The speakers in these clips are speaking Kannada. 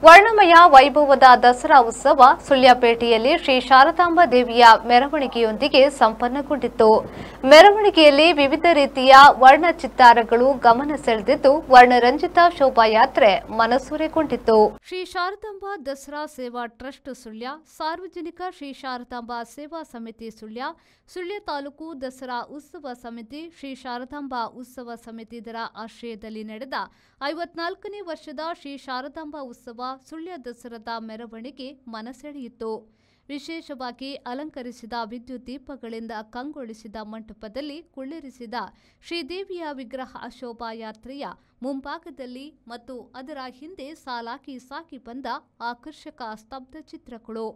ವರ್ಣಮಯ ವೈಭವದ ದಸರಾ ಉತ್ಸವ ಸುಳ್ಯಪೇಟೆಯಲ್ಲಿ ಶ್ರೀ ಶಾರದಾಂಬಾ ದೇವಿಯ ಮೆರವಣಿಗೆಯೊಂದಿಗೆ ಸಂಪನ್ನಗೊಂಡಿತು. ಮೆರವಣಿಗೆಯಲ್ಲಿ ವಿವಿಧ ರೀತಿಯ ವರ್ಣಚಿತ್ತಾರಗಳು ಗಮನ ಸೆಳೆದಿದ್ದು ವರ್ಣರಂಜಿತ ಶೋಭಾಯಾತ್ರೆ ಮನಸೂರೆಗೊಂಡಿತು. ಶ್ರೀ ಶಾರದಾಂಬಾ ದಸರಾ ಸೇವಾ ಟ್ರಸ್ಟ್ ಸುಳ್ಯ, ಸಾರ್ವಜನಿಕ ಶ್ರೀ ಶಾರದಾಂಬಾ ಸೇವಾ ಸಮಿತಿ ಸುಳ್ಯ, ಸುಳ್ಯ ತಾಲೂಕು ದಸರಾ ಉತ್ಸವ ಸಮಿತಿ, ಶ್ರೀ ಶಾರದಾಂಬಾ ಉತ್ಸವ ಸಮಿತಿ ಇದರ ಆಶ್ರಯದಲ್ಲಿ ನಡೆದ 54ನೇ ವರ್ಷದ ಶ್ರೀ ಶಾರದಾಂಬಾ ಉತ್ಸವ ಸುಳ್ಯ ದಸರಾದ ಮೆರವಣಿಗೆ ಮನಸೆಳೆಯಿತು. ವಿಶೇಷವಾಗಿ ಅಲಂಕರಿಸಿದ ವಿದ್ಯುತ್ ದೀಪಗಳಿಂದ ಕಂಗೊಳಿಸಿದ ಮಂಟಪದಲ್ಲಿ ಕುಳ್ಳಿರಿಸಿದ ಶ್ರೀದೇವಿಯ ವಿಗ್ರಹ ಶೋಭಾಯಾತ್ರೆಯ ಮುಂಭಾಗದಲ್ಲಿ ಮತ್ತು ಅದರ ಹಿಂದೆ ಸಾಲಾಗಿ ಸಾಗಿ ಬಂದ ಆಕರ್ಷಕ ಸ್ತಬ್ಧ ಚಿತ್ರಗಳು.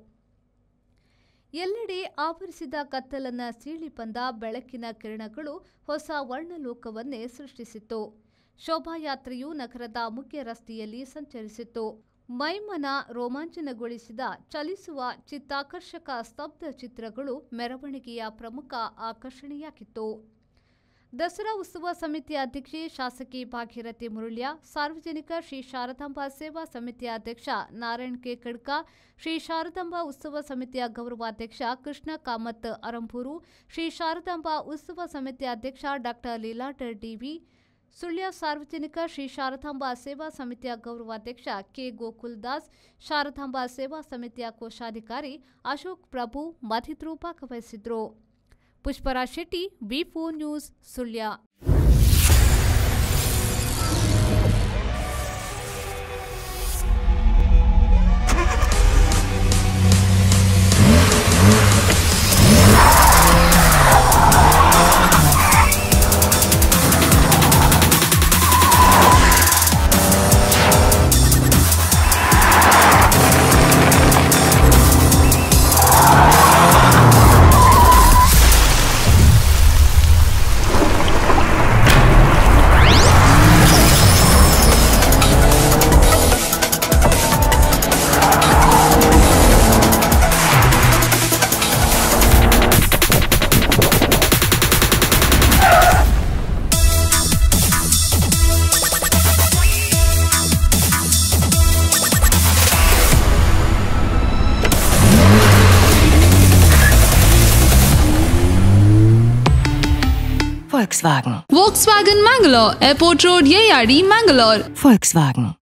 ಎಲ್ಲೆಡೆ ಆವರಿಸಿದ ಕತ್ತಲನ್ನ ಸೀಳಿ ಬಂದ ಬೆಳಕಿನ ಕಿರಣಗಳು ಹೊಸ ವರ್ಣಲೋಕವನ್ನೇ ಸೃಷ್ಟಿಸಿತು. ಶೋಭಾಯಾತ್ರೆಯು ನಗರದ ಮುಖ್ಯ ರಸ್ತೆಯಲ್ಲಿ ಸಂಚರಿಸಿತು. ಮೈಮನ ರೋಮಾಂಚನಗೊಳಿಸಿದ ಚಲಿಸುವ ಚಿತ್ತಾಕರ್ಷಕ ಸ್ತಬ್ಧ ಚಿತ್ರಗಳು ಮೆರವಣಿಗೆಯ ಪ್ರಮುಖ ಆಕರ್ಷಣೆಯಾಗಿತ್ತು. ದಸರಾ ಉತ್ಸವ ಸಮಿತಿ ಅಧ್ಯಕ್ಷೆ ಶಾಸಕಿ ಭಾಗೀರಥಿ ಮುರುಳ್ಯ, ಸಾರ್ವಜನಿಕ ಶ್ರೀ ಶಾರದಾಂಬಾ ಸೇವಾ ಸಮಿತಿಯ ಅಧ್ಯಕ್ಷ ನಾರಾಯಣ್ ಕೆ ಕಡ್ಕ, ಶ್ರೀ ಶಾರದಾಂಬಾ ಉತ್ಸವ ಸಮಿತಿಯ ಗೌರವಾಧ್ಯಕ್ಷ ಕೃಷ್ಣ ಕಾಮತ್ ಅರಂಬೂರು, ಶ್ರೀ ಶಾರದಾಂಬಾ ಉತ್ಸವ ಸಮಿತಿಯ ಅಧ್ಯಕ್ಷ ಡಾ ಲೀಲಾಧರ್ ಡಿವಿ, ಸುಳ್ಯ ಸಾರ್ವಜನಿಕ ಶ್ರೀ ಶಾರದಾಂಬಾ ಸೇವಾ ಸಮಿತಿಯ ಗೌರವಾಧ್ಯಕ್ಷ ಕೆ ಗೋಕುಲ್ದಾಸ್, ಶಾರದಾಂಬಾ ಸೇವಾ ಸಮಿತಿಯ ಕೋಶಾಧಿಕಾರಿ ಅಶೋಕ್ ಪ್ರಭು ಮತ್ತಿತರರು ಭಾಗವಹಿಸಿದ್ರು. ಪುಷ್ಪರಾಜ್ ಶೆಟ್ಟಿ, ವಿ4 news, Sullia. Volkswagen Mangalore, Airport Road, Yeyadi, Mangalore. Volkswagen.